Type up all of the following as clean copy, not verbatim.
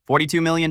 $42 million.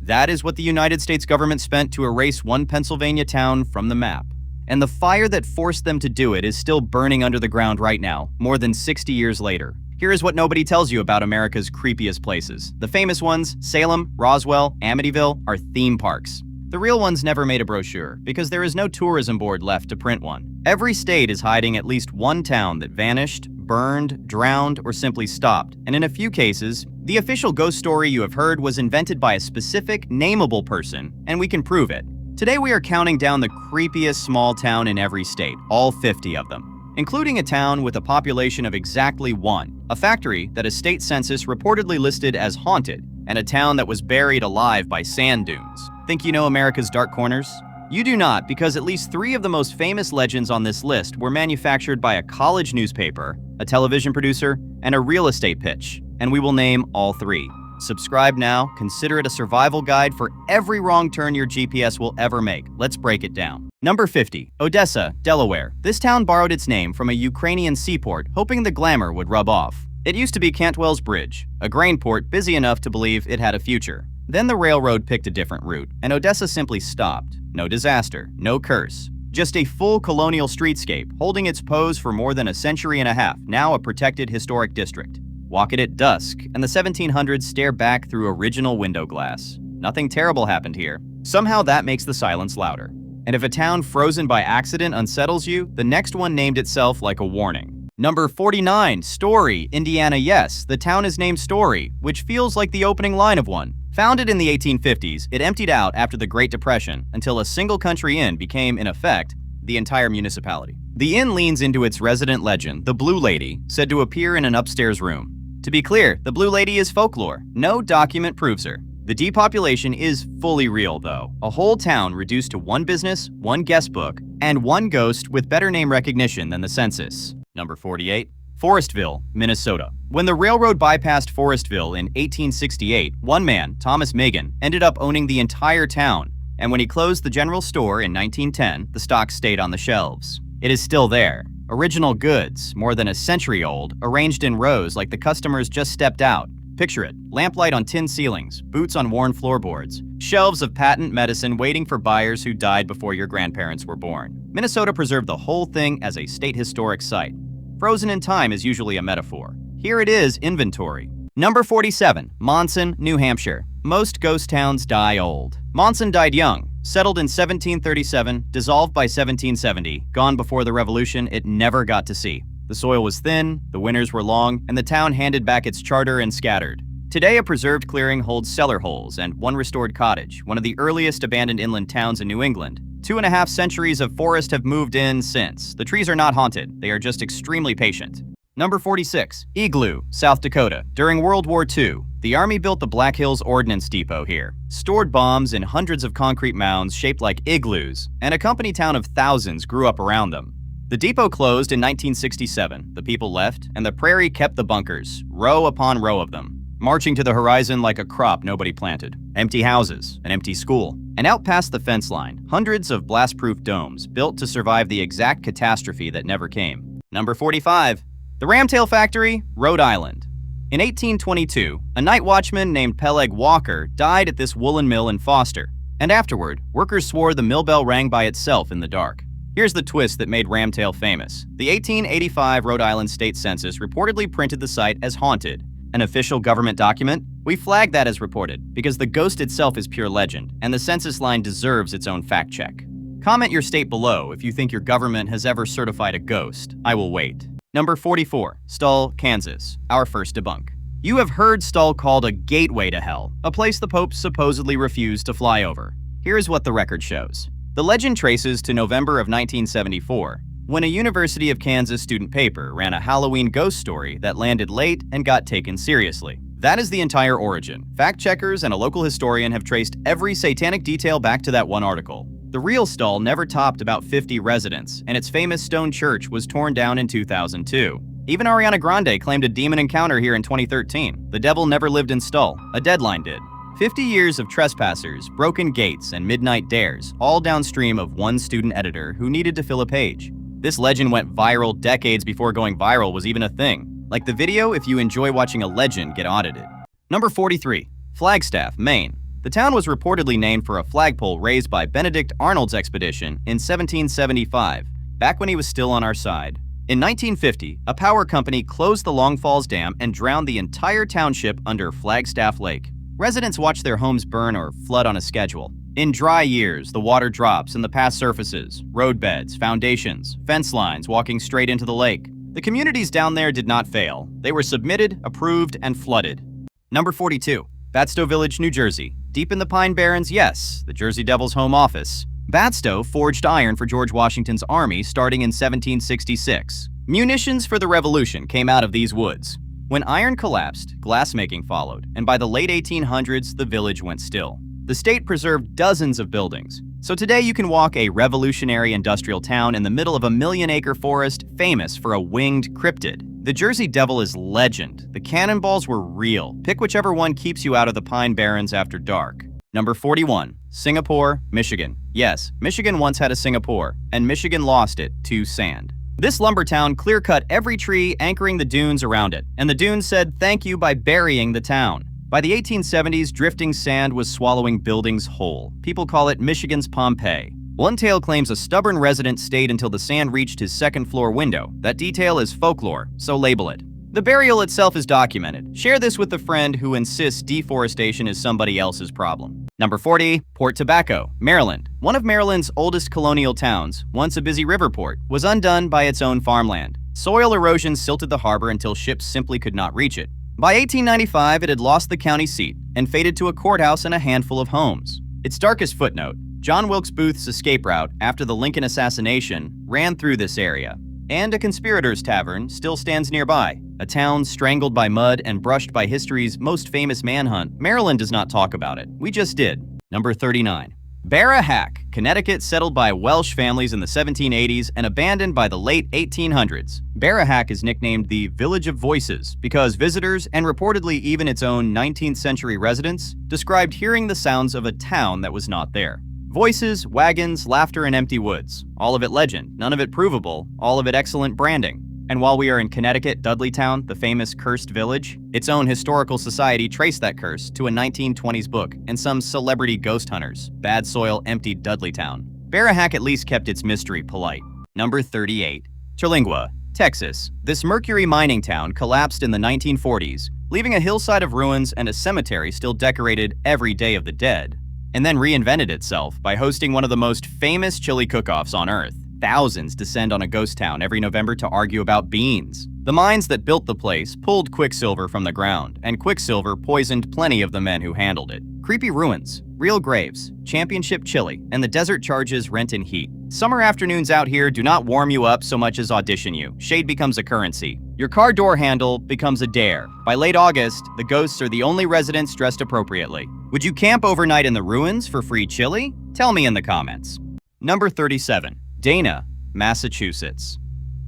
That is what the United States government spent to erase one Pennsylvania town from the map. And the fire that forced them to do it is still burning under the ground right now, more than 60 years later. Here is what nobody tells you about America's creepiest places. The famous ones, Salem, Roswell, Amityville, are theme parks. The real ones never made a brochure, because there is no tourism board left to print one. Every state is hiding at least one town that vanished, burned, drowned, or simply stopped. And in a few cases, the official ghost story you have heard was invented by a specific, nameable person, and we can prove it. Today we are counting down the creepiest small town in every state, all 50 of them, including a town with a population of exactly 1, a factory that a state census reportedly listed as haunted, and a town that was buried alive by sand dunes. Think you know America's dark corners? You do not, because at least 3 of the most famous legends on this list were manufactured by a college newspaper, a television producer, and a real estate pitch, and we will name all 3. Subscribe now, consider it a survival guide for every wrong turn your GPS will ever make. Let's break it down. Number 50, Odessa, Delaware. This town borrowed its name from a Ukrainian seaport, hoping the glamour would rub off. It used to be Cantwell's Bridge, a grain port busy enough to believe it had a future. Then the railroad picked a different route, and Odessa simply stopped. No disaster, no curse. Just a full colonial streetscape, holding its pose for more than a century and a half, now a protected historic district. Walk it at dusk, and the 1700s stare back through original window glass. Nothing terrible happened here. Somehow that makes the silence louder. And if a town frozen by accident unsettles you, the next one named itself like a warning. Number 49, Story, Indiana. Yes, the town is named Story, which feels like the opening line of one. Founded in the 1850s, it emptied out after the Great Depression until a single country inn became, in effect, the entire municipality. The inn leans into its resident legend, the Blue Lady, said to appear in an upstairs room. To be clear, the Blue Lady is folklore. No document proves her. The depopulation is fully real, though. A whole town reduced to one business, one guest book, and one ghost with better name recognition than the census. Number 48. Forestville, Minnesota. When the railroad bypassed Forestville in 1868, one man, Thomas Megan, ended up owning the entire town, and when he closed the general store in 1910, the stock stayed on the shelves. It is still there. Original goods, more than a century old, arranged in rows like the customers just stepped out. Picture it, lamplight on tin ceilings, boots on worn floorboards, shelves of patent medicine waiting for buyers who died before your grandparents were born. Minnesota preserved the whole thing as a state historic site. Frozen in time is usually a metaphor. Here it is, inventory. Number 47, Monson, New Hampshire. Most ghost towns die old. Monson died young, settled in 1737, dissolved by 1770, gone before the Revolution it never got to see. The soil was thin, the winters were long, and the town handed back its charter and scattered. Today, a preserved clearing holds cellar holes and one restored cottage, one of the earliest abandoned inland towns in New England. 2.5 centuries of forest have moved in since. The trees are not haunted, they are just extremely patient. Number 46, Igloo, South Dakota. During World War II, the Army built the Black Hills Ordnance Depot here, stored bombs in hundreds of concrete mounds shaped like igloos, and a company town of thousands grew up around them. The depot closed in 1967, the people left, and the prairie kept the bunkers, row upon row of them, marching to the horizon like a crop nobody planted. Empty houses, an empty school, and out past the fence line, hundreds of blast-proof domes built to survive the exact catastrophe that never came. Number 45, the Ramtail Factory, Rhode Island. In 1822, a night watchman named Peleg Walker died at this woolen mill in Foster, and afterward, workers swore the mill bell rang by itself in the dark. Here's the twist that made Ramtail famous. The 1885 Rhode Island State Census reportedly printed the site as haunted. An official government document? We flag that as reported, because the ghost itself is pure legend, and the census line deserves its own fact check. Comment your state below if you think your government has ever certified a ghost. I will wait. Number 44, Stull, Kansas, our first debunk. You have heard Stull called a gateway to hell, a place the Pope supposedly refused to fly over. Here's what the record shows. The legend traces to November of 1974, when a University of Kansas student paper ran a Halloween ghost story that landed late and got taken seriously. That is the entire origin. Fact checkers and a local historian have traced every satanic detail back to that one article. The real Stull never topped about 50 residents, and its famous stone church was torn down in 2002. Even Ariana Grande claimed a demon encounter here in 2013. The devil never lived in Stull. A deadline did. 50 years of trespassers, broken gates, and midnight dares, all downstream of one student editor who needed to fill a page. This legend went viral decades before going viral was even a thing. Like the video if you enjoy watching a legend get audited. Number 43. Flagstaff, Maine. The town was reportedly named for a flagpole raised by Benedict Arnold's expedition in 1775, back when he was still on our side. In 1950, a power company closed the Long Falls Dam and drowned the entire township under Flagstaff Lake. Residents watched their homes burn or flood on a schedule. In dry years, the water drops and the path surfaces, roadbeds, foundations, fence lines walking straight into the lake. The communities down there did not fail. They were submitted, approved, and flooded. Number 42. Batstow Village, New Jersey. Deep in the Pine Barrens, yes, the Jersey Devils' home office. Batstow forged iron for George Washington's army starting in 1766. Munitions for the Revolution came out of these woods. When iron collapsed, glassmaking followed, and by the late 1800s, the village went still. The state preserved dozens of buildings, so today you can walk a revolutionary industrial town in the middle of a million-acre forest famous for a winged cryptid. The Jersey Devil is legend. The cannonballs were real. Pick whichever one keeps you out of the Pine Barrens after dark. Number 41. Singapore, Michigan. Yes, Michigan once had a Singapore, and Michigan lost it to sand. This lumber town clear-cut every tree anchoring the dunes around it, and the dunes said thank you by burying the town. By the 1870s, drifting sand was swallowing buildings whole. People call it Michigan's Pompeii. One tale claims a stubborn resident stayed until the sand reached his second-floor window. That detail is folklore, so label it. The burial itself is documented. Share this with a friend who insists deforestation is somebody else's problem. Number 40. Port Tobacco, Maryland. One of Maryland's oldest colonial towns, once a busy river port, was undone by its own farmland. Soil erosion silted the harbor until ships simply could not reach it. By 1895, it had lost the county seat and faded to a courthouse and a handful of homes. Its darkest footnote, John Wilkes Booth's escape route after the Lincoln assassination ran through this area, and a conspirator's tavern still stands nearby. A town strangled by mud and brushed by history's most famous manhunt. Maryland does not talk about it. We just did. Number 39. Barra-Hack, Connecticut, settled by Welsh families in the 1780s and abandoned by the late 1800s. Barra-Hack is nicknamed the Village of Voices because visitors, and reportedly even its own 19th century residents, described hearing the sounds of a town that was not there. Voices, wagons, laughter, and empty woods. All of it legend, none of it provable, all of it excellent branding. And while we are in Connecticut, Dudleytown, the famous cursed village, its own historical society traced that curse to a 1920s book and some celebrity ghost hunters. Bad soil emptied Dudleytown. Barra-Hack at least kept its mystery polite. Number 38. Terlingua, Texas. This mercury mining town collapsed in the 1940s, leaving a hillside of ruins and a cemetery still decorated every Day of the Dead, and then reinvented itself by hosting one of the most famous chili cook-offs on Earth. Thousands descend on a ghost town every November to argue about beans. The mines that built the place pulled quicksilver from the ground, and quicksilver poisoned plenty of the men who handled it. Creepy ruins, real graves, championship chili, and the desert charges rent and heat. Summer afternoons out here do not warm you up so much as audition you. Shade becomes a currency. Your car door handle becomes a dare. By late August, the ghosts are the only residents dressed appropriately. Would you camp overnight in the ruins for free chili? Tell me in the comments. Number 37. Dana, Massachusetts.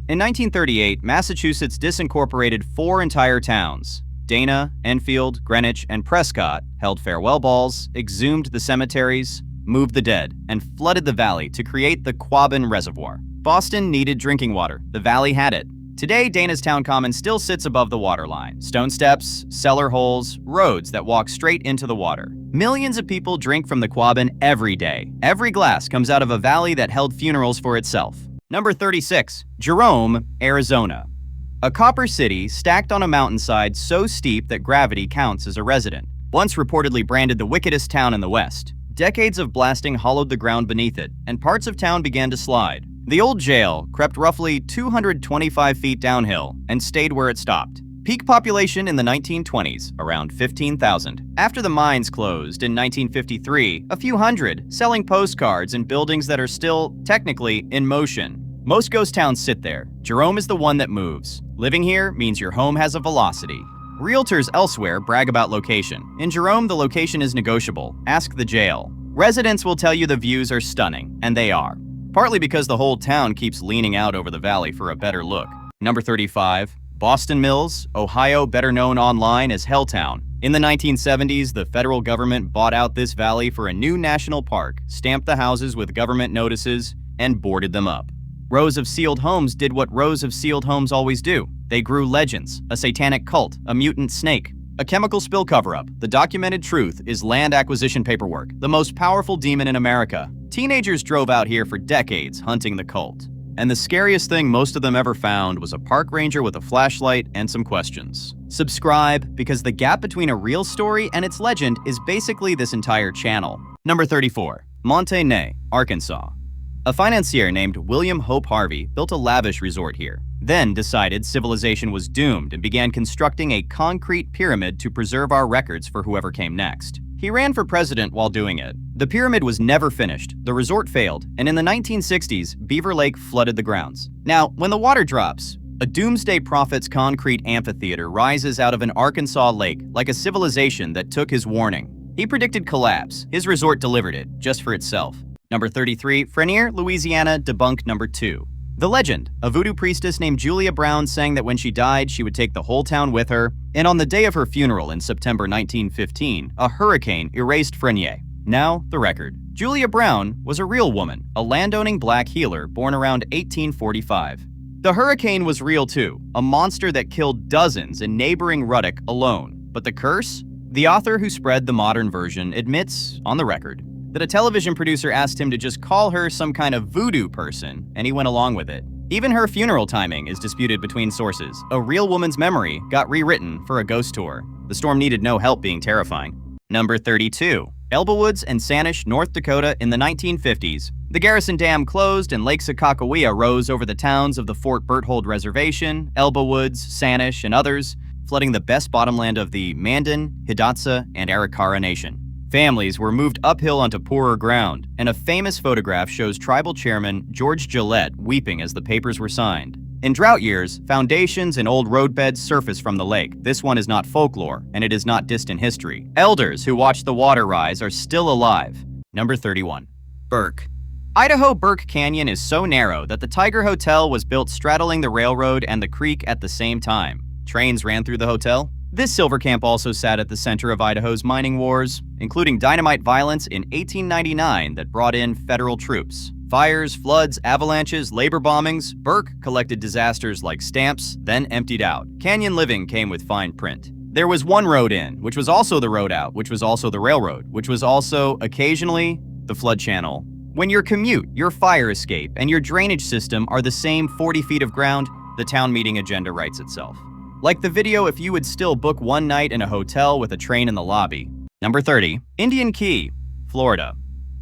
In 1938, Massachusetts disincorporated 4 entire towns. Dana, Enfield, Greenwich, and Prescott held farewell balls, exhumed the cemeteries, moved the dead, and flooded the valley to create the Quabbin Reservoir. Boston needed drinking water. The valley had it. Today, Dana's town common still sits above the waterline. Stone steps, cellar holes, roads that walk straight into the water. Millions of people drink from the Quabbin every day. Every glass comes out of a valley that held funerals for itself. Number 36. Jerome, Arizona. A copper city stacked on a mountainside so steep that gravity counts as a resident. Once reportedly branded the wickedest town in the West. Decades of blasting hollowed the ground beneath it, and parts of town began to slide. The old jail crept roughly 225 feet downhill and stayed where it stopped. Peak population in the 1920s, around 15,000. After the mines closed in 1953, a few hundred, selling postcards in buildings that are still, technically, in motion. Most ghost towns sit there. Jerome is the one that moves. Living here means your home has a velocity. Realtors elsewhere brag about location. In Jerome, the location is negotiable. Ask the jail. Residents will tell you the views are stunning, and they are. Partly because the whole town keeps leaning out over the valley for a better look. Number 35. Boston Mills, Ohio, better known online as Helltown. In the 1970s, the federal government bought out this valley for a new national park, stamped the houses with government notices, and boarded them up. Rows of sealed homes did what rows of sealed homes always do. They grew legends, a satanic cult, a mutant snake. A chemical spill cover-up. The documented truth is land acquisition paperwork, the most powerful demon in America. Teenagers drove out here for decades hunting the cult. And the scariest thing most of them ever found was a park ranger with a flashlight and some questions. Subscribe, because the gap between a real story and its legend is basically this entire channel. Number 34. Montaignac, Arkansas. A financier named William Hope Harvey built a lavish resort here, then decided civilization was doomed and began constructing a concrete pyramid to preserve our records for whoever came next. He ran for president while doing it. The pyramid was never finished, the resort failed, and in the 1960s, Beaver Lake flooded the grounds. Now, when the water drops, a doomsday prophet's concrete amphitheater rises out of an Arkansas lake like a civilization that took his warning. He predicted collapse. His resort delivered it, just for itself. Number 33, Frenier, Louisiana, debunk number 2. The legend, a voodoo priestess named Julia Brown sang that when she died, she would take the whole town with her, and on the day of her funeral in September 1915, a hurricane erased Frenier. Now, the record. Julia Brown was a real woman, a landowning black healer born around 1845. The hurricane was real too, a monster that killed dozens in neighboring Ruddock alone. But the curse? The author who spread the modern version admits, on the record, that a television producer asked him to just call her some kind of voodoo person, and he went along with it. Even her funeral timing is disputed between sources. A real woman's memory got rewritten for a ghost tour. The storm needed no help being terrifying. Number 32. Elba Woods and Sanish, North Dakota in the 1950s. The Garrison Dam closed and Lake Sakakawea rose over the towns of the Fort Berthold Reservation, Elba Woods, Sanish, and others, flooding the best bottomland of the Mandan, Hidatsa, and Arikara Nation. Families were moved uphill onto poorer ground, and a famous photograph shows tribal chairman George Gillette weeping as the papers were signed. In drought years, foundations and old roadbeds surface from the lake. This one is not folklore, and it is not distant history. Elders who watched the water rise are still alive. Number 31. Burke. Idaho Burke Canyon is so narrow that the Tiger Hotel was built straddling the railroad and the creek at the same time. Trains ran through the hotel. This silver camp also sat at the center of Idaho's mining wars, including dynamite violence in 1899 that brought in federal troops. Fires, floods, avalanches, labor bombings, Burke collected disasters like stamps, then emptied out. Canyon living came with fine print. There was one road in, which was also the road out, which was also the railroad, which was also, occasionally, the flood channel. When your commute, your fire escape, and your drainage system are the same 40 feet of ground, the town meeting agenda writes itself. Like the video if you would still book one night in a hotel with a train in the lobby. Number 30. Indian Key, Florida.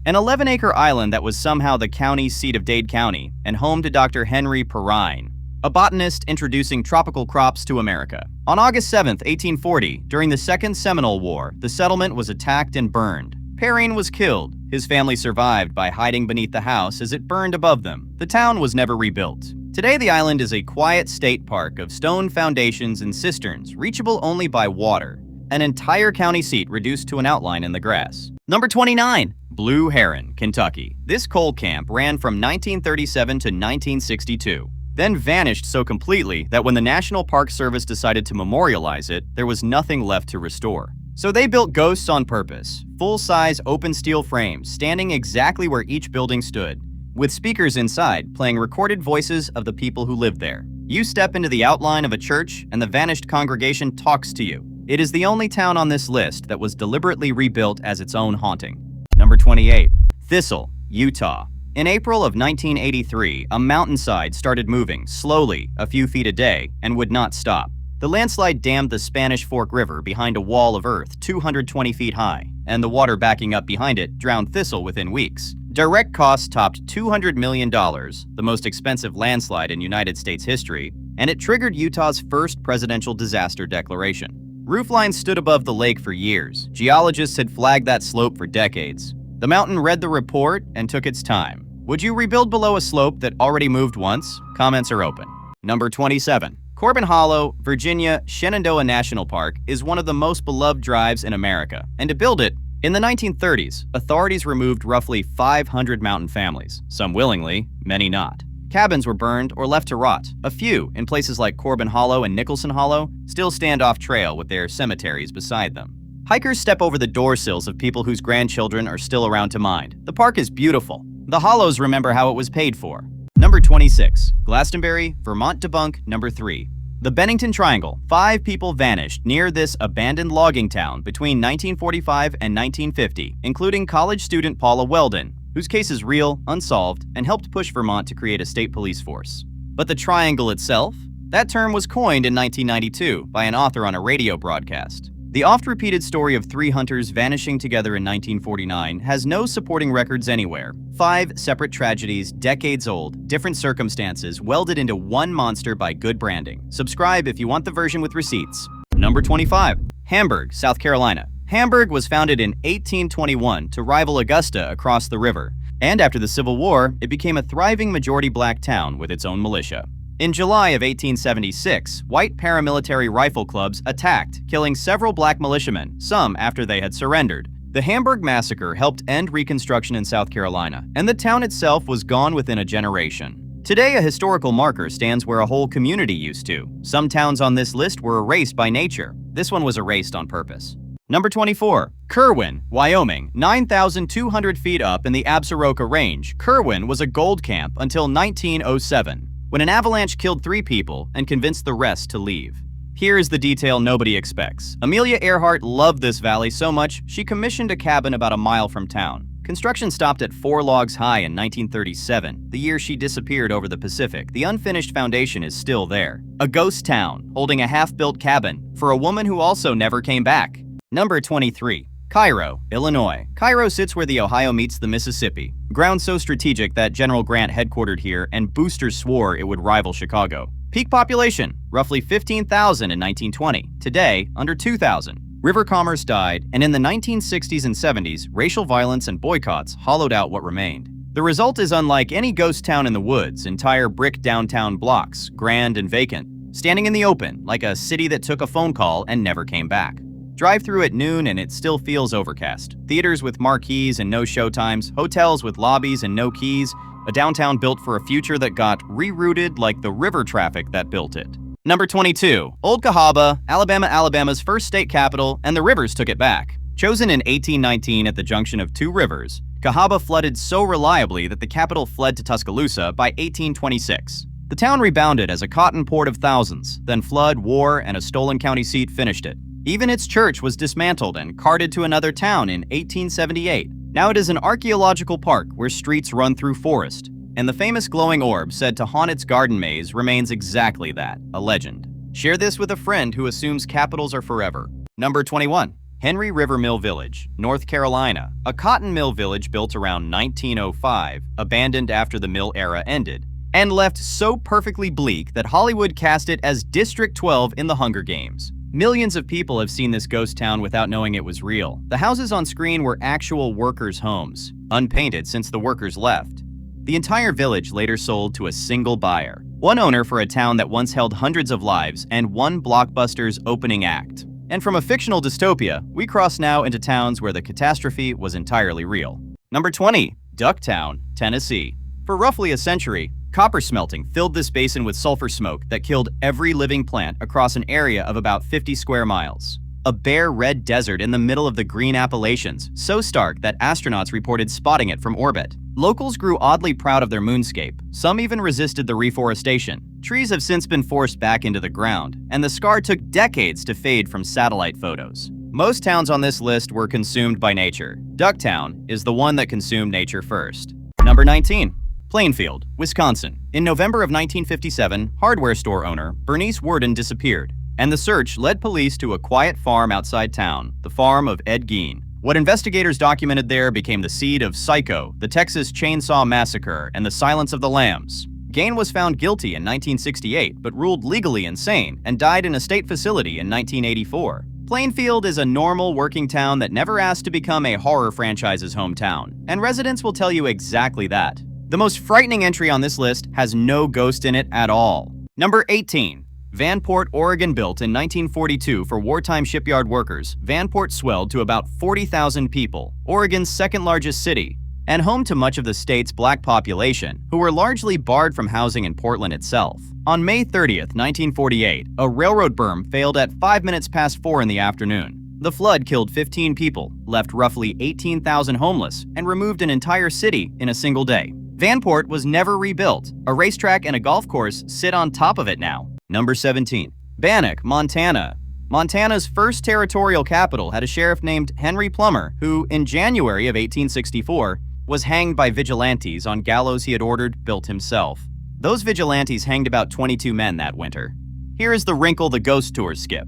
An 11-acre island that was somehow the county seat of Dade County and home to Dr. Henry Perrine, a botanist introducing tropical crops to America. On August 7, 1840, during the Second Seminole War, the settlement was attacked and burned. Perrine was killed. His family survived by hiding beneath the house as it burned above them. The town was never rebuilt. Today, the island is a quiet state park of stone foundations and cisterns, reachable only by water. An entire county seat reduced to an outline in the grass. Number 29. Blue Heron, Kentucky. This coal camp ran from 1937 to 1962, then vanished so completely that when the National Park Service decided to memorialize it, there was nothing left to restore. So they built ghosts on purpose, full-size open steel frames standing exactly where each building stood, with speakers inside playing recorded voices of the people who lived there. You step into the outline of a church and the vanished congregation talks to you. It is the only town on this list that was deliberately rebuilt as its own haunting. Number 28. Thistle, Utah. In April of 1983, a mountainside started moving slowly, a few feet a day, and would not stop. The landslide dammed the Spanish Fork River behind a wall of earth 220 feet high, and the water backing up behind it drowned Thistle within weeks. Direct costs topped $200 million, the most expensive landslide in United States history, and it triggered Utah's first presidential disaster declaration. Rooflines stood above the lake for years. Geologists had flagged that slope for decades. The mountain read the report and took its time. Would you rebuild below a slope that already moved once? Comments are open. Number 27. Corbin Hollow, Virginia, Shenandoah National Park is one of the most beloved drives in America, and to build it, in the 1930s, authorities removed roughly 500 mountain families, some willingly, many not. Cabins were burned or left to rot. A few, in places like Corbin Hollow and Nicholson Hollow, still stand off trail with their cemeteries beside them. Hikers step over the door sills of people whose grandchildren are still around to mind. The park is beautiful. The hollows remember how it was paid for. Number 26. Glastonbury, Vermont debunk number 3. The Bennington Triangle. 5 people vanished near this abandoned logging town between 1945 and 1950, including college student Paula Weldon, whose case is real, unsolved, and helped push Vermont to create a state police force. But the triangle itself? That term was coined in 1992 by an author on a radio broadcast. The oft-repeated story of 3 hunters vanishing together in 1949 has no supporting records anywhere. 5 separate tragedies, decades old, different circumstances, welded into one monster by good branding. Subscribe if you want the version with receipts. Number 25. Hamburg, South Carolina. Hamburg was founded in 1821 to rival Augusta across the river, and after the Civil War, it became a thriving majority-black town with its own militia. In July of 1876, white paramilitary rifle clubs attacked, killing several black militiamen, some after they had surrendered. The Hamburg Massacre helped end Reconstruction in South Carolina, and the town itself was gone within a generation. Today, a historical marker stands where a whole community used to. Some towns on this list were erased by nature. This one was erased on purpose. Number 24. Kerwin, Wyoming. 9,200 feet up in the Absaroka Range, Kerwin was a gold camp until 1907. When an avalanche killed 3 people and convinced the rest to leave. Here is the detail nobody expects. Amelia Earhart loved this valley so much, she commissioned a cabin about a mile from town. Construction stopped at 4 logs high in 1937, the year she disappeared over the Pacific. The unfinished foundation is still there. A ghost town, holding a half-built cabin, for a woman who also never came back. Number 23. Cairo, Illinois. Cairo sits where the Ohio meets the Mississippi. Ground so strategic that General Grant headquartered here and boosters swore it would rival Chicago. Peak population, roughly 15,000 in 1920. Today, under 2,000. River commerce died, and in the 1960s and 70s, racial violence and boycotts hollowed out what remained. The result is unlike any ghost town in the woods, entire brick downtown blocks, grand and vacant, standing in the open, like a city that took a phone call and never came back. Drive through at noon and it still feels overcast. Theaters with marquees and no showtimes, hotels with lobbies and no keys, a downtown built for a future that got rerouted like the river traffic that built it. Number 22. Old Cahaba, Alabama's first state capital, and the rivers took it back. Chosen in 1819 at the junction of 2 rivers, Cahaba flooded so reliably that the capital fled to Tuscaloosa by 1826. The town rebounded as a cotton port of thousands, then flood, war, and a stolen county seat finished it. Even its church was dismantled and carted to another town in 1878. Now it is an archaeological park where streets run through forest, and the famous glowing orb said to haunt its garden maze remains exactly that, a legend. Share this with a friend who assumes capitals are forever. Number 21. Henry River Mill Village, North Carolina. A cotton mill village built around 1905, abandoned after the mill era ended, and left so perfectly bleak that Hollywood cast it as District 12 in the Hunger Games. Millions of people have seen this ghost town without knowing it was real. The houses on screen were actual workers' homes, unpainted since the workers left. The entire village later sold to a single buyer, one owner for a town that once held hundreds of lives and one blockbuster's opening act. And from a fictional dystopia, we cross now into towns where the catastrophe was entirely real. Number 20. Ducktown, Tennessee. For roughly a century, copper smelting filled this basin with sulfur smoke that killed every living plant across an area of about 50 square miles. A bare red desert in the middle of the green Appalachians, so stark that astronauts reported spotting it from orbit. Locals grew oddly proud of their moonscape. Some even resisted the reforestation. Trees have since been forced back into the ground, and the scar took decades to fade from satellite photos. Most towns on this list were consumed by nature. Ducktown is the one that consumed nature first. Number 19. Plainfield, Wisconsin. In November of 1957, hardware store owner Bernice Worden disappeared, and the search led police to a quiet farm outside town, the farm of Ed Gein. What investigators documented there became the seed of Psycho, the Texas Chainsaw Massacre, and the Silence of the Lambs. Gein was found guilty in 1968, but ruled legally insane and died in a state facility in 1984. Plainfield is a normal working town that never asked to become a horror franchise's hometown, and residents will tell you exactly that. The most frightening entry on this list has no ghost in it at all. Number 18. Vanport, Oregon. Built in 1942 for wartime shipyard workers, Vanport swelled to about 40,000 people, Oregon's second largest city, and home to much of the state's black population, who were largely barred from housing in Portland itself. On May 30th, 1948, a railroad berm failed at 5 minutes past 4 in the afternoon. The flood killed 15 people, left roughly 18,000 homeless, and removed an entire city in a single day. Vanport was never rebuilt. A racetrack and a golf course sit on top of it now. Number 17. Bannock, Montana. Montana's first territorial capital had a sheriff named Henry Plummer, who, in January of 1864, was hanged by vigilantes on gallows he had ordered built himself. Those vigilantes hanged about 22 men that winter. Here is the wrinkle the ghost tours skip.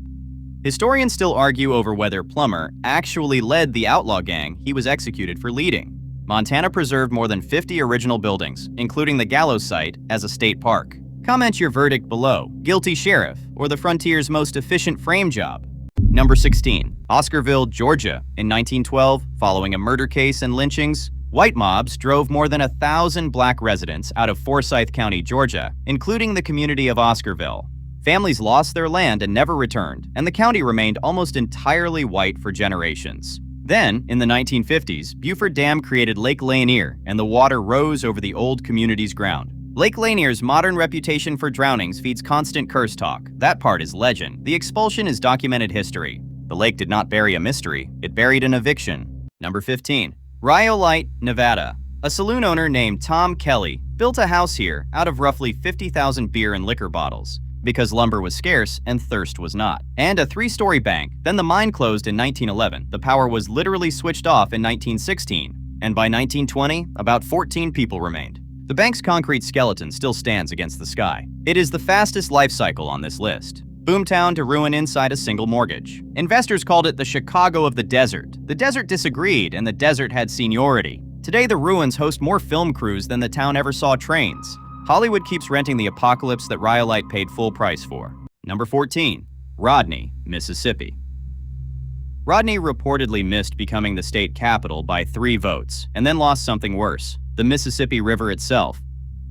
Historians still argue over whether Plummer actually led the outlaw gang he was executed for leading. Montana preserved more than 50 original buildings, including the gallows site, as a state park. Comment your verdict below: guilty sheriff or the frontier's most efficient frame job? Number 16. Oscarville, Georgia. In 1912, following a murder case and lynchings, white mobs drove more than 1,000 black residents out of Forsyth County, Georgia, including the community of Oscarville. Families lost their land and never returned, and the county remained almost entirely white for generations. Then, in the 1950s, Buford Dam created Lake Lanier, and the water rose over the old community's ground. Lake Lanier's modern reputation for drownings feeds constant curse talk. That part is legend. The expulsion is documented history. The lake did not bury a mystery, it buried an eviction. Number 15. Rhyolite, Nevada. A saloon owner named Tom Kelly built a house here out of roughly 50,000 beer and liquor bottles, because lumber was scarce and thirst was not. And a 3-story bank. Then the mine closed in 1911. The power was literally switched off in 1916. And by 1920, about 14 people remained. The bank's concrete skeleton still stands against the sky. It is the fastest life cycle on this list. Boomtown to ruin inside a single mortgage. Investors called it the Chicago of the desert. The desert disagreed, and the desert had seniority. Today, the ruins host more film crews than the town ever saw trains. Hollywood keeps renting the apocalypse that Rhyolite paid full price for. Number 14. Rodney, Mississippi. Rodney reportedly missed becoming the state capital by 3 votes, and then lost something worse: the Mississippi River itself,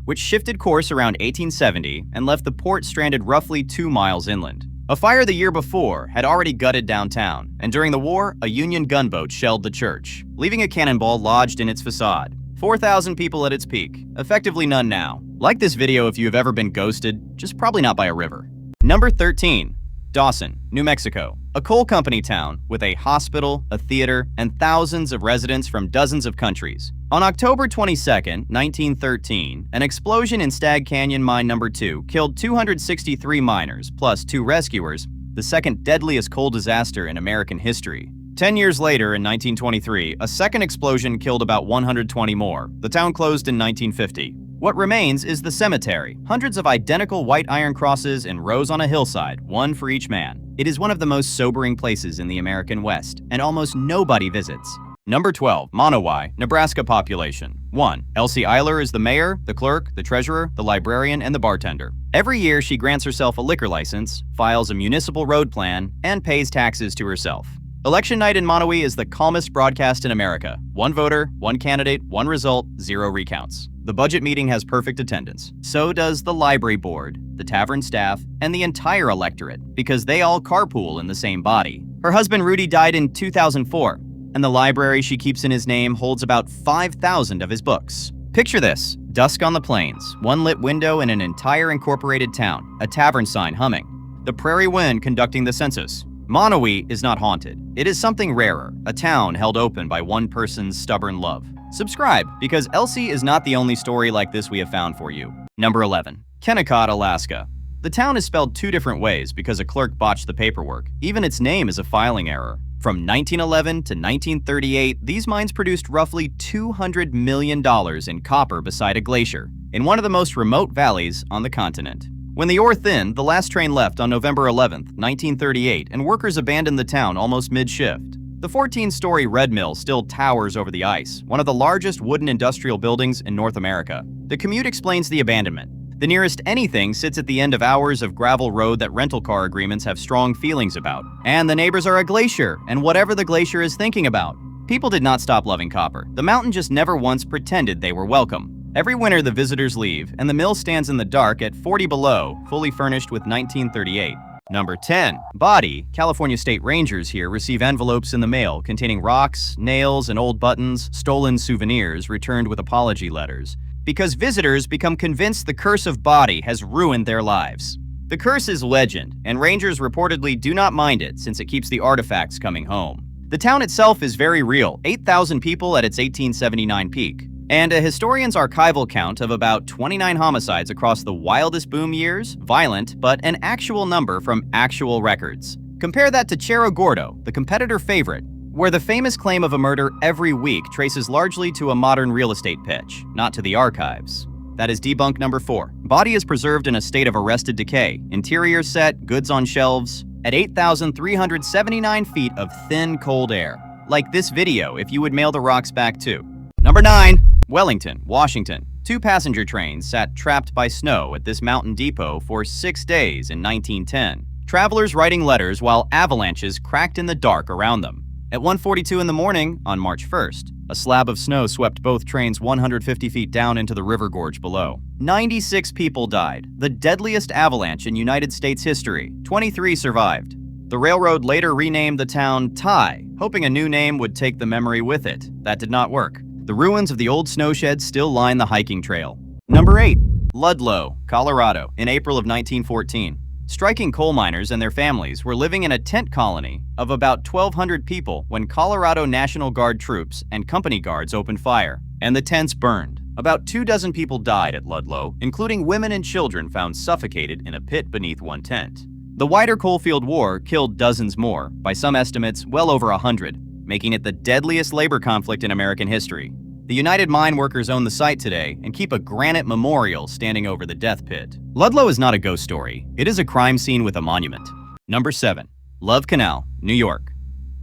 which shifted course around 1870 and left the port stranded roughly 2 miles inland. A fire the year before had already gutted downtown, and during the war, a Union gunboat shelled the church, leaving a cannonball lodged in its facade. 4,000 people at its peak, effectively none now. Like this video if you have ever been ghosted, just probably not by a river. Number 13. Dawson, New Mexico. A coal company town with a hospital, a theater, and thousands of residents from dozens of countries. On October 22, 1913, an explosion in Stag Canyon Mine No. 2 killed 263 miners, plus 2 rescuers, the second deadliest coal disaster in American history. 10 years later, in 1923, a second explosion killed about 120 more. The town closed in 1950. What remains is the cemetery, hundreds of identical white iron crosses in rows on a hillside, one for each man. It is one of the most sobering places in the American West, and almost nobody visits. Number 12. Monowai, Nebraska population. 1. Elsie Eiler is the mayor, the clerk, the treasurer, the librarian, and the bartender. Every year, she grants herself a liquor license, files a municipal road plan, and pays taxes to herself. Election night in Monowai is the calmest broadcast in America. 1 voter, 1 candidate, 1 result, 0 recounts. The budget meeting has perfect attendance. So does the library board, the tavern staff, and the entire electorate, because they all carpool in the same body. Her husband Rudy died in 2004, and the library she keeps in his name holds about 5,000 of his books. Picture this: dusk on the plains, 1 lit window in an entire incorporated town, a tavern sign humming, the prairie wind conducting the census. Monowai is not haunted. It is something rarer, a town held open by one person's stubborn love. Subscribe, because Elsie is not the only story like this we have found for you. Number 11. Kennecott, Alaska. The town is spelled 2 different ways because a clerk botched the paperwork. Even its name is a filing error. From 1911 to 1938, these mines produced roughly $200 million in copper beside a glacier, in one of the most remote valleys on the continent. When the ore thinned, the last train left on November 11, 1938, and workers abandoned the town almost mid-shift. The 14-story Red Mill still towers over the ice, one of the largest wooden industrial buildings in North America. The commute explains the abandonment. The nearest anything sits at the end of hours of gravel road that rental car agreements have strong feelings about. And the neighbors are a glacier, and whatever the glacier is thinking about. People did not stop loving copper. The mountain just never once pretended they were welcome. Every winter the visitors leave, and the mill stands in the dark at 40 below, fully furnished with 1938. Number 10. Body. California State Rangers here receive envelopes in the mail containing rocks, nails, and old buttons, stolen souvenirs returned with apology letters, because visitors become convinced the curse of Body has ruined their lives. The curse is legend, and Rangers reportedly do not mind it since it keeps the artifacts coming home. The town itself is very real, 8,000 people at its 1879 peak. And a historian's archival count of about 29 homicides across the wildest boom years, violent, but an actual number from actual records. Compare that to Cerro Gordo, the competitor favorite, where the famous claim of a murder every week traces largely to a modern real estate pitch, not to the archives. That is debunk number 4. Body is preserved in a state of arrested decay. Interior set, goods on shelves, at 8,379 feet of thin, cold air. Like this video if you would mail the rocks back too. Number 9. Wellington, Washington. 2 passenger trains sat trapped by snow at this mountain depot for 6 days in 1910. Travelers writing letters while avalanches cracked in the dark around them. At 1:42 in the morning on March 1st, a slab of snow swept both trains 150 feet down into the river gorge below. 96 people died, the deadliest avalanche in United States history. 23 survived. The railroad later renamed the town Ty, hoping a new name would take the memory with it. That did not work. The ruins of the old snowshed still line the hiking trail. Number 8. Ludlow, Colorado, in April of 1914. Striking coal miners and their families were living in a tent colony of about 1,200 people when Colorado National Guard troops and company guards opened fire, and the tents burned. About 24 people died at Ludlow, including women and children found suffocated in a pit beneath one tent. The wider Coalfield War killed dozens more, by some estimates well over 100, making it the deadliest labor conflict in American history. The United Mine Workers own the site today and keep a granite memorial standing over the death pit. Ludlow is not a ghost story. It is a crime scene with a monument. Number 7. Love Canal, New York.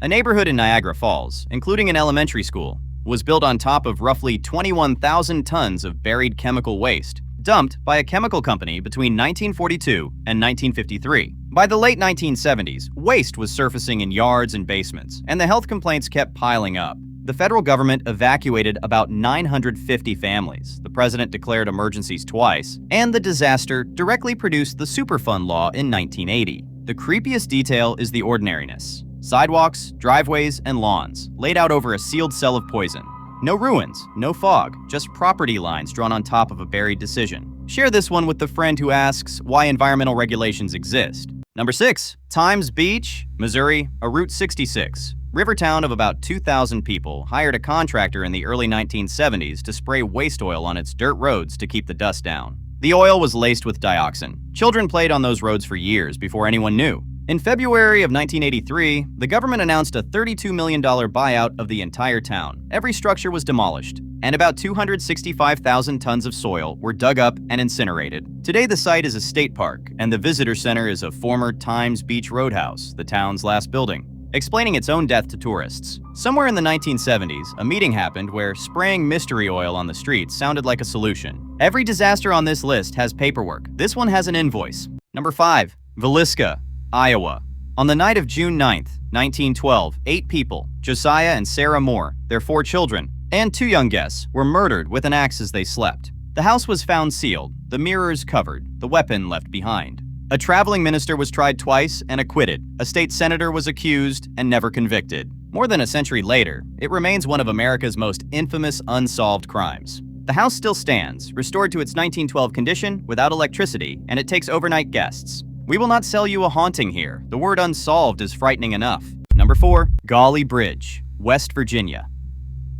A neighborhood in Niagara Falls, including an elementary school, was built on top of roughly 21,000 tons of buried chemical waste, dumped by a chemical company between 1942 and 1953. By the late 1970s, waste was surfacing in yards and basements, and the health complaints kept piling up. The federal government evacuated about 950 families. The president declared emergencies twice, and the disaster directly produced the Superfund law in 1980. The creepiest detail is the ordinariness. Sidewalks, driveways, and lawns, laid out over a sealed cell of poison. No ruins, no fog, just property lines drawn on top of a buried decision. Share this one with the friend who asks why environmental regulations exist. Number 6. Times Beach, Missouri, a Route 66. River town of about 2,000 people hired a contractor in the early 1970s to spray waste oil on its dirt roads to keep the dust down. The oil was laced with dioxin. Children played on those roads for years before anyone knew. In February of 1983, the government announced a $32 million buyout of the entire town. Every structure was demolished, and about 265,000 tons of soil were dug up and incinerated. Today, the site is a state park, and the visitor center is a former Times Beach Roadhouse, the town's last building, explaining its own death to tourists. Somewhere in the 1970s, a meeting happened where spraying mystery oil on the streets sounded like a solution. Every disaster on this list has paperwork. This one has an invoice. Number 5. Villisca, Iowa. On the night of June 9th, 1912, 8 people, Josiah and Sarah Moore, their 4 children, and 2 young guests, were murdered with an axe as they slept. The house was found sealed, the mirrors covered, the weapon left behind. A traveling minister was tried twice and acquitted. A state senator was accused and never convicted. More than a century later, it remains one of America's most infamous unsolved crimes. The house still stands, restored to its 1912 condition, without electricity, and it takes overnight guests. We will not sell you a haunting here. The word unsolved is frightening enough. Number 4. Gauley Bridge, West Virginia.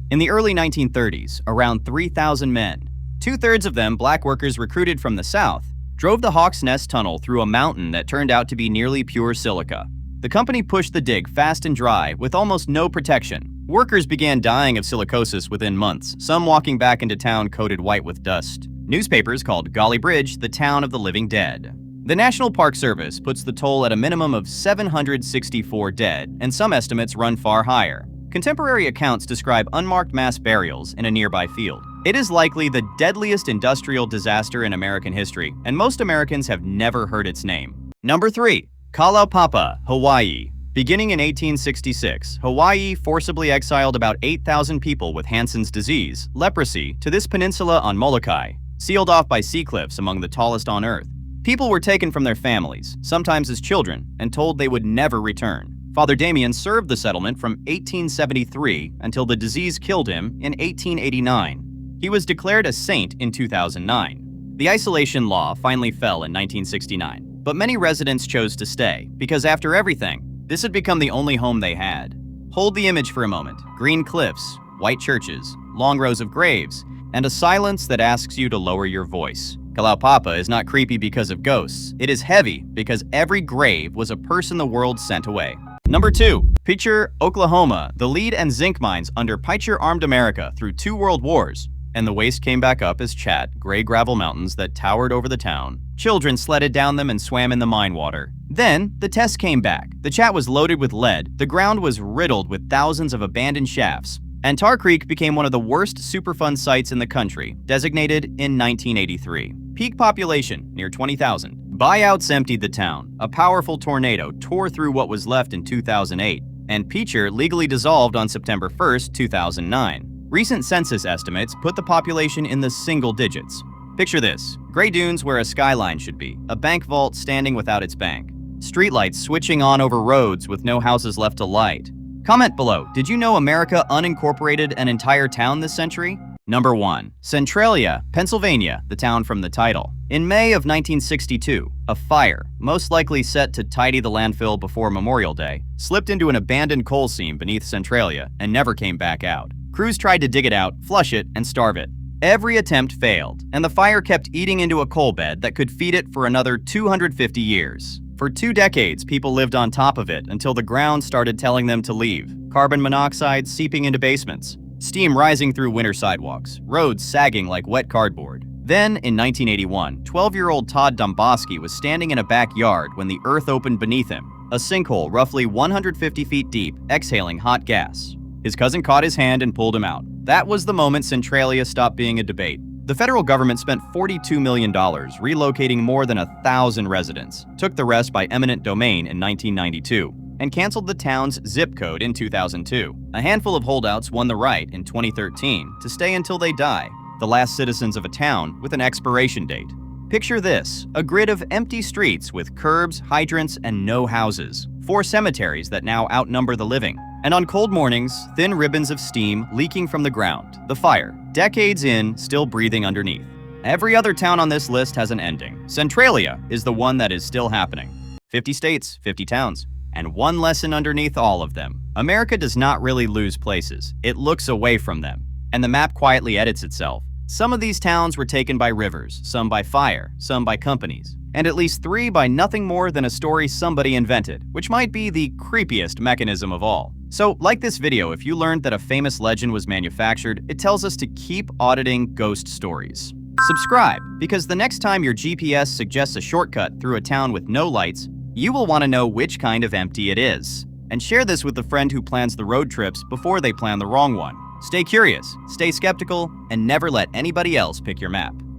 In the early 1930s, around 3,000 men, 2/3 of them black workers recruited from the South, drove the Hawk's Nest Tunnel through a mountain that turned out to be nearly pure silica. The company pushed the dig fast and dry with almost no protection. Workers began dying of silicosis within months, some walking back into town coated white with dust. Newspapers called Gauley Bridge the town of the living dead. The National Park Service puts the toll at a minimum of 764 dead, and some estimates run far higher. Contemporary accounts describe unmarked mass burials in a nearby field. It is likely the deadliest industrial disaster in American history, and most Americans have never heard its name. Number 3. Kalaupapa, Hawaii. Beginning in 1866, Hawaii forcibly exiled about 8,000 people with Hansen's disease, leprosy, to this peninsula on Molokai, sealed off by sea cliffs among the tallest on Earth. People were taken from their families, sometimes as children, and told they would never return. Father Damien served the settlement from 1873 until the disease killed him in 1889. He was declared a saint in 2009. The isolation law finally fell in 1969, but many residents chose to stay because after everything, this had become the only home they had. Hold the image for a moment. Green cliffs, white churches, long rows of graves, and a silence that asks you to lower your voice. Kalaupapa is not creepy because of ghosts. It is heavy because every grave was a person the world sent away. Number 2. Picture Oklahoma, the lead and zinc mines under Picher armed America through 2 world wars. And the waste came back up as chat, gray gravel mountains that towered over the town. Children sledded down them and swam in the mine water. Then, the test came back. The chat was loaded with lead, the ground was riddled with thousands of abandoned shafts, and Tar Creek became one of the worst Superfund sites in the country, designated in 1983. Peak population, near 20,000. Buyouts emptied the town. A powerful tornado tore through what was left in 2008, and Picher legally dissolved on September 1st, 2009. Recent census estimates put the population in the single digits. Picture this: gray dunes where a skyline should be, a bank vault standing without its bank, streetlights switching on over roads with no houses left to light. Comment below, did you know America unincorporated an entire town this century? Number 1. Centralia, Pennsylvania, the town from the title. In May of 1962, a fire, most likely set to tidy the landfill before Memorial Day, slipped into an abandoned coal seam beneath Centralia and never came back out. Crews tried to dig it out, flush it, and starve it. Every attempt failed, and the fire kept eating into a coal bed that could feed it for another 250 years. For 2 decades, people lived on top of it until the ground started telling them to leave. Carbon monoxide seeping into basements, steam rising through winter sidewalks, roads sagging like wet cardboard. Then, in 1981, 12-year-old Todd Domboski was standing in a backyard when the earth opened beneath him, a sinkhole roughly 150 feet deep, exhaling hot gas. His cousin caught his hand and pulled him out. That was the moment Centralia stopped being a debate. The federal government spent $42 million relocating more than 1,000 residents, took the rest by eminent domain in 1992, and canceled the town's zip code in 2002. A handful of holdouts won the right in 2013 to stay until they die, the last citizens of a town with an expiration date. Picture this: a grid of empty streets with curbs, hydrants, and no houses. 4 cemeteries that now outnumber the living. And on cold mornings, thin ribbons of steam leaking from the ground. The fire, decades in, still breathing underneath. Every other town on this list has an ending. Centralia is the one that is still happening. 50 states, 50 towns, and one lesson underneath all of them. America does not really lose places. It looks away from them, and the map quietly edits itself. Some of these towns were taken by rivers, some by fire, some by companies, and at least 3 by nothing more than a story somebody invented, which might be the creepiest mechanism of all. So, like this video, if you learned that a famous legend was manufactured, it tells us to keep auditing ghost stories. Subscribe, because the next time your GPS suggests a shortcut through a town with no lights, you will want to know which kind of empty it is. And share this with the friend who plans the road trips before they plan the wrong one. Stay curious, stay skeptical, and never let anybody else pick your map.